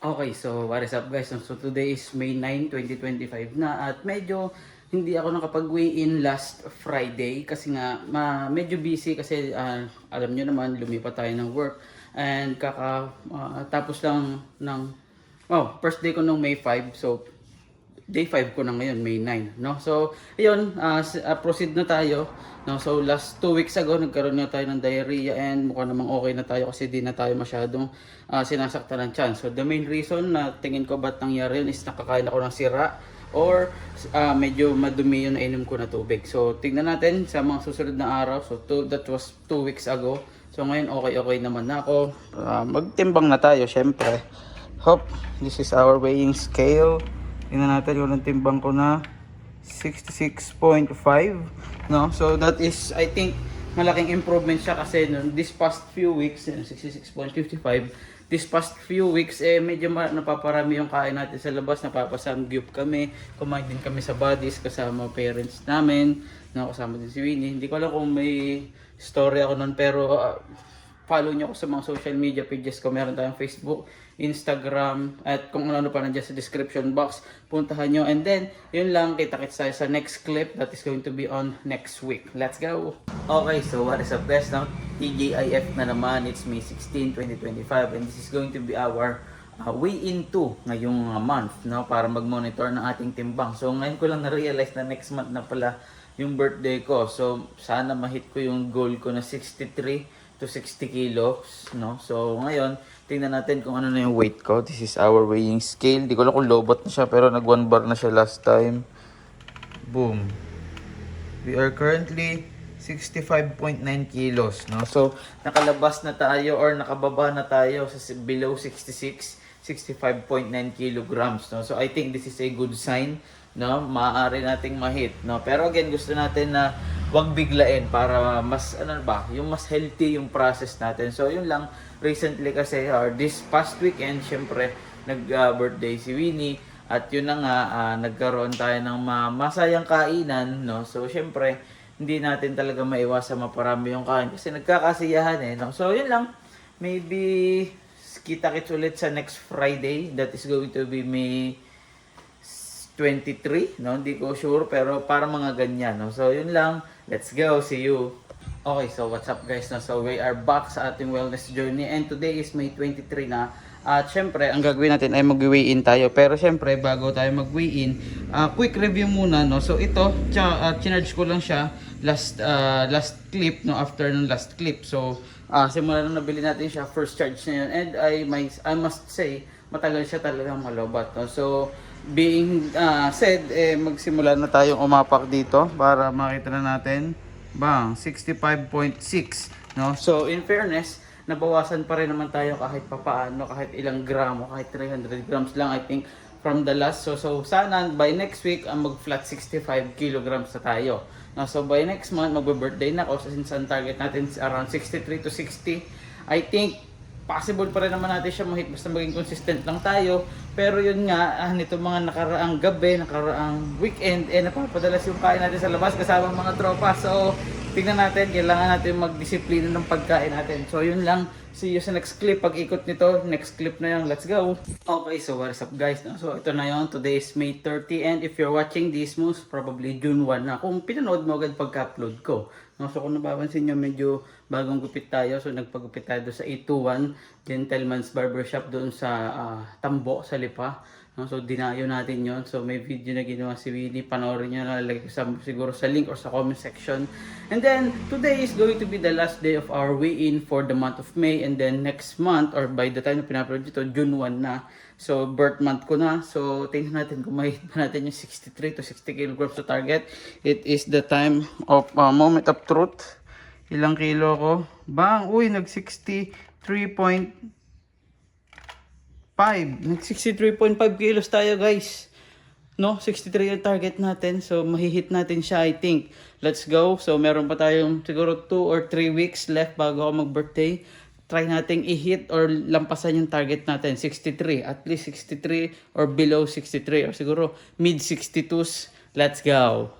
Okay, so what is up guys? So today is May 9, 2025 na at medyo hindi ako nakapag-weigh in last Friday kasi nga medyo busy kasi alam nyo naman lumipat tayo ng work and tapos lang ng first day ko nung May 5, so day 5 ko na ngayon, May 9, no? So, ayun, proceed na tayo, no? So, last 2 weeks ago, nagkaroon na tayo ng diarrhea and mukha namang okay na tayo kasi di na tayo masyadong sinasaktan ng tiyan. So, the main reason na tingin ko ba't nangyari yun is nakakain ako ng sira or medyo madumi yung nainom ko na tubig. So, tingnan natin sa mga susunod na araw. So, that was 2 weeks ago. So, ngayon, okay naman na ako. Magtimbang na tayo, syempre. Hope, this is our weighing scale. Tingnan natin yung timbang ko na 66.5, no? So that is, I think, malaking improvement siya kasi this past few weeks, 66.55, this past few weeks, medyo napaparami yung kain natin sa labas, napapasamgyup kami, kumain din kami sa Buddies kasama parents namin, no? Kasama din si Winnie. Hindi ko alam kung may story ako nun, pero follow nyo ako sa mga social media pages ko. Meron tayong Facebook, Instagram, at kung ano pa nandiyan sa description box, puntahan nyo. And then, yun lang, kita-kits tayo sa next clip that is going to be on next week. Let's go! Okay, so what is up guys? Now, TGIF na naman. It's May 16, 2025 and this is going to be our weigh-in 2 ngayong month, no? Para mag-monitor ng ating timbang. So, ngayon ko lang na-realize na next month na pala yung birthday ko. So, sana ma-hit ko yung goal ko na 63 to 60 kilos, no? So, ngayon, tingnan natin kung ano na yung weight ko. This is our weighing scale. Di ko alam kung lobot na siya, pero nag 1 bar na siya last time. Boom. We are currently 65.9 kilos, no? So, nakalabas na tayo or nakababa na tayo sa below 66, 65.9 kilograms, no? So, I think this is a good sign, no? Maaari nating ma-hit, no? Pero again, gusto natin na wag biglain para mas yung mas healthy yung process natin. So yun lang, recently kasi this past weekend syempre nag-birthday si Winnie at yun na nga nagkaroon tayo ng masayang kainan, no? So syempre hindi natin talaga maiwasan maparami yung kain kasi nagkakasiyahan no. So yun lang, maybe kita-kits ulit sa next Friday, that is going to be May 23, no? Hindi ko sure pero para mga ganyan, no? So yun lang, let's go, see you. Okay, so what's up guys, no? So we are back sa ating wellness journey and today is May 23 na. At syempre, ang gagawin natin ay mag-weigh in tayo. Pero syempre, bago tayo mag-weigh in, quick review muna, no? So ito, chinarge ko lang siya last clip, no? After ng last clip. So simula nung nabili natin siya, first charge na yun. And I must say, matagal siya talagang malobat, no? So being said, magsimula na tayong umapak dito para makita na natin. Bang, 65.6, no? So in fairness, nabawasan pa rin naman tayo kahit papaano, kahit ilang gramo, kahit 300 grams lang I think from the last. So sana by next week mag-flat 65 kilograms na tayo. No? So by next month magbe-birthday na ako, since ang target natin is around 63 to 60. I think possible pa rin naman natin siya ma-hit basta maging consistent lang tayo. Pero yun nga, nito mga nakaraang gabi, nakaraang weekend, napapadalas yung kain natin sa labas kasama mga tropa. So, tingnan natin, kailangan natin magdisiplina ng pagkain natin. So, yun lang. See you sa next clip. Pag ikot nito, next clip na yun. Let's go! Okay, so what is up guys? So, ito na yun. Today is May 30 and if you're watching this, most probably June 1 na. Kung pinanood mo agad pagka-upload ko. No, so kung napapansin nyo, medyo bagong gupit tayo. So nagpagupit tayo doon sa 821 Gentleman's Barbershop doon sa Tambo, sa Lipa. No, so dinayo natin yon. So may video na ginawa si Winnie. Panoorin nyo, nalalagay ko siguro sa link or sa comment section. And then today is going to be the last day of our weigh-in for the month of May. And then next month or by the time na pinapanood dito, June 1 na. So, birth month ko na. So, tingnan natin kung mahit pa natin yung 63 to 60 kilograms to target. It is the time of moment of truth. Ilang kilo ko? Bang! Uy, nag-63.5. Nag-63.5 kilos tayo, guys. No? 63 yung target natin. So, mahihit natin siya, I think. Let's go. So, meron pa tayong siguro 2 or 3 weeks left bago ako mag-birthday. Try nating i-hit or lampasan yung target natin, 63. At least 63 or below 63 or siguro mid 62s. Let's go!